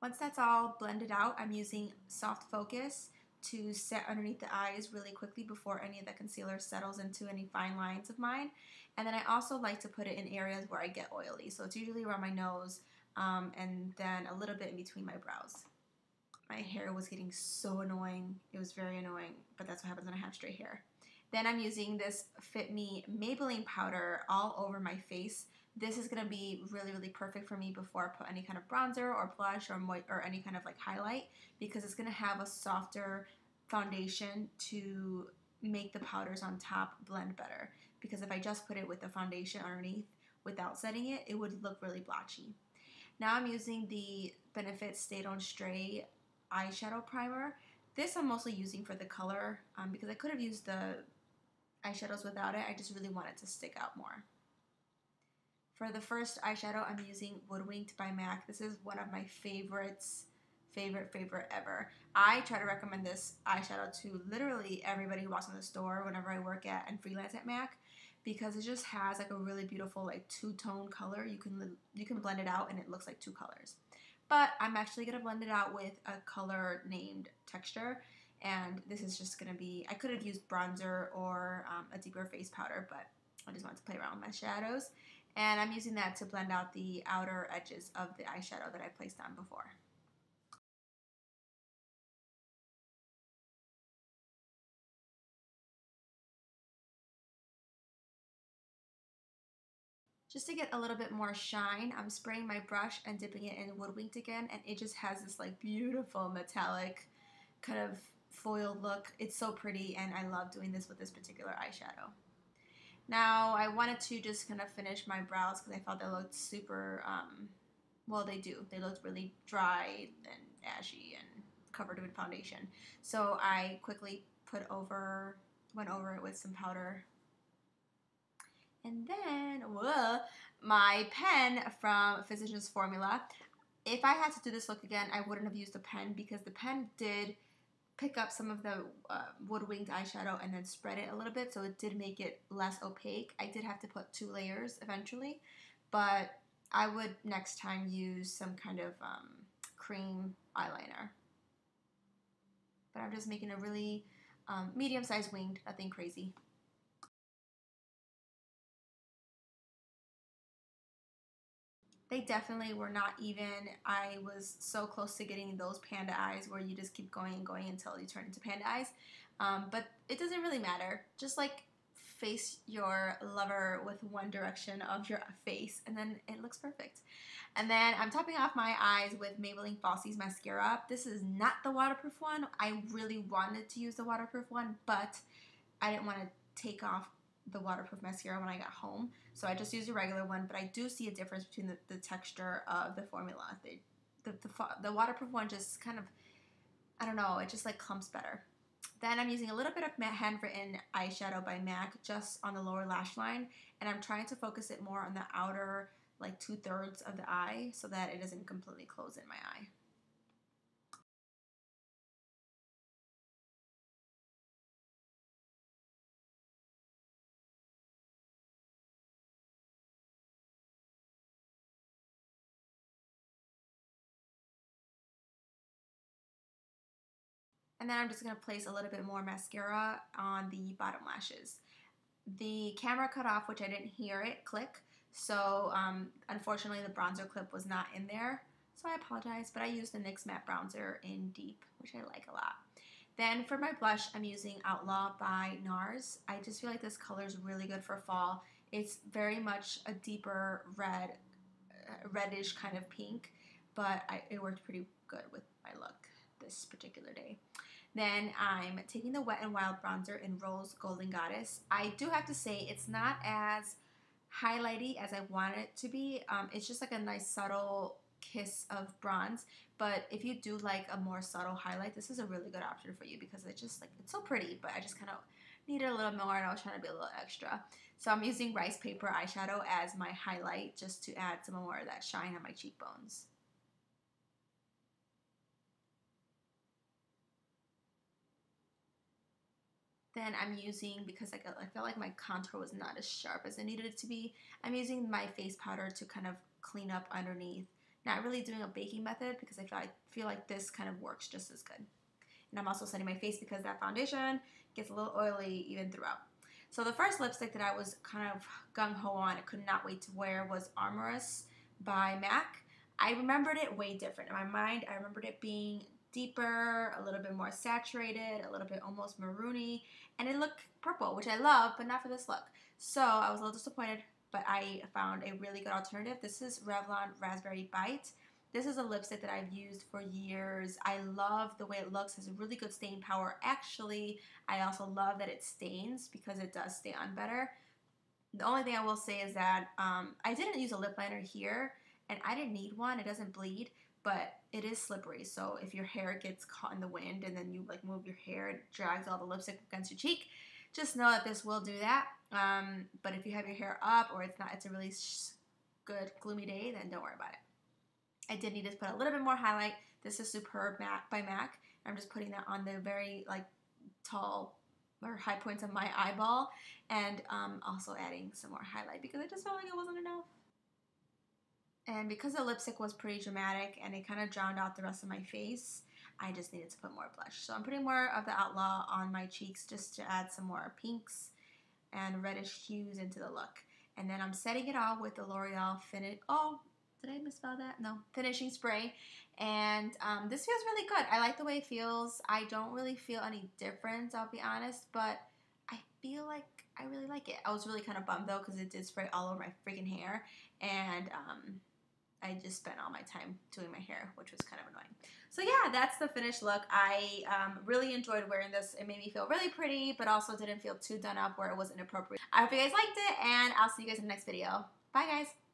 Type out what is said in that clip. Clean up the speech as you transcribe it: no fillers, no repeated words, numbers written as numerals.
Once that's all blended out, I'm using soft focus to set underneath the eyes really quickly before any of the concealer settles into any fine lines of mine. And then I also like to put it in areas where I get oily. So it's usually around my nose and then a little bit in between my brows. My hair was getting so annoying. It was very annoying, but that's what happens when I have straight hair. Then I'm using this Fit Me Maybelline powder all over my face. This is going to be really, really perfect for me before I put any kind of bronzer or blush or any kind of like highlight, because it's going to have a softer foundation to make the powders on top blend better. Because if I just put it with the foundation underneath without setting it, it would look really blotchy. Now I'm using the Benefit Stay Don't Stray eyeshadow primer. This I'm mostly using for the color because I could have used the eyeshadows without it. I just really want it to stick out more. For the first eyeshadow, I'm using Woodwinked by MAC. This is one of my favorites, favorite ever. I try to recommend this eyeshadow to literally everybody who walks in the store whenever I work at and freelance at MAC, because it just has like a really beautiful like two-tone color. You can blend it out and it looks like two colors. But I'm actually going to blend it out with a color named Texture. And this is just going to be, I could have used bronzer or a deeper face powder, but I just wanted to play around with my shadows. And I'm using that to blend out the outer edges of the eyeshadow that I placed on before. Just to get a little bit more shine, I'm spraying my brush and dipping it in Woodwinked again, and it just has this like beautiful metallic kind of foil look. It's so pretty, and I love doing this with this particular eyeshadow. Now I wanted to just kind of finish my brows because I felt they looked super, well they do. They looked really dry and ashy and covered with foundation. So I quickly went over it with some powder. And then, whoa, my pen from Physicians Formula. If I had to do this look again, I wouldn't have used a pen because the pen did pick up some of the Woodwinked eyeshadow and then spread it a little bit, so it did make it less opaque. I did have to put 2 layers eventually, but I would next time use some kind of cream eyeliner. But I'm just making a really medium-sized winged, nothing crazy. They definitely were not even. I was so close to getting those panda eyes where you just keep going and going until you turn into panda eyes. But it doesn't really matter. Just like face your lover with one direction of your face and then it looks perfect. And then I'm topping off my eyes with Maybelline Falsies mascara. This is not the waterproof one. I really wanted to use the waterproof one, but I didn't want to take off the waterproof mascara when I got home, so I just used a regular one, but I do see a difference between the texture of the formula. The waterproof one just kind of, I don't know, it just like clumps better. Then I'm using a little bit of Handwriten eyeshadow by MAC just on the lower lash line, and I'm trying to focus it more on the outer like 2/3 of the eye so that it doesn't completely close in my eye. And then I'm just going to place a little bit more mascara on the bottom lashes. The camera cut off, which I didn't hear it click, so unfortunately the bronzer clip was not in there, so I apologize, but I used the NYX Matte Bronzer in Deep, which I like a lot. Then for my blush, I'm using Outlaw by Nars. I just feel like this color is really good for fall. It's very much a deeper red, reddish kind of pink, but it worked pretty good with my look this particular day. Then I'm taking the Wet n Wild bronzer in Rose Golden Goddess. I do have to say it's not as highlighty as I want it to be. It's just like a nice subtle kiss of bronze, but if you do like a more subtle highlight, this is a really good option for you because it's just like, it's so pretty, but I just kind of needed a little more and I was trying to be a little extra. So I'm using Ricepaper eyeshadow as my highlight just to add some more of that shine on my cheekbones. Then I'm using, because I felt like my contour was not as sharp as I needed it to be, I'm using my face powder to kind of clean up underneath. not really doing a baking method because I feel like this kind of works just as good. And I'm also setting my face because that foundation gets a little oily even throughout. So the first lipstick that I was kind of gung-ho on, I could not wait to wear, was Armorous by MAC. I remembered it way different. In my mind, I remembered it being deeper, a little bit more saturated, a little bit almost maroony, and it looked purple, which I love, but not for this look. So I was a little disappointed, but I found a really good alternative. This is Revlon Raspberry Bite. This is a lipstick that I've used for years. I love the way it looks. It has a really good stain power. Actually, I also love that it stains because it does stay on better. The only thing I will say is that I didn't use a lip liner here, and I didn't need one. It doesn't bleed, but it is slippery. So if your hair gets caught in the wind and then you like move your hair, it drags all the lipstick against your cheek. Just know that this will do that. But if you have your hair up or it's a really good gloomy day, then don't worry about it. I did need to put a little bit more highlight. This is Superb by MAC. I'm just putting that on the very like tall or high points of my eyeball, and also adding some more highlight because I just felt like it wasn't enough. And because the lipstick was pretty dramatic and it kind of drowned out the rest of my face, I just needed to put more blush. So I'm putting more of the Outlaw on my cheeks just to add some more pinks and reddish hues into the look. And then I'm setting it off with the L'Oreal did I misspell that? No, finishing spray. And this feels really good. I like the way it feels. I don't really feel any difference, I'll be honest, but I feel like I really like it. I was really kind of bummed though because it did spray all over my freaking hair, and I just spent all my time doing my hair, which was kind of annoying. So yeah, that's the finished look. I really enjoyed wearing this. It made me feel really pretty, but also didn't feel too done up where it was inappropriate. I hope you guys liked it, and I'll see you guys in the next video. Bye guys!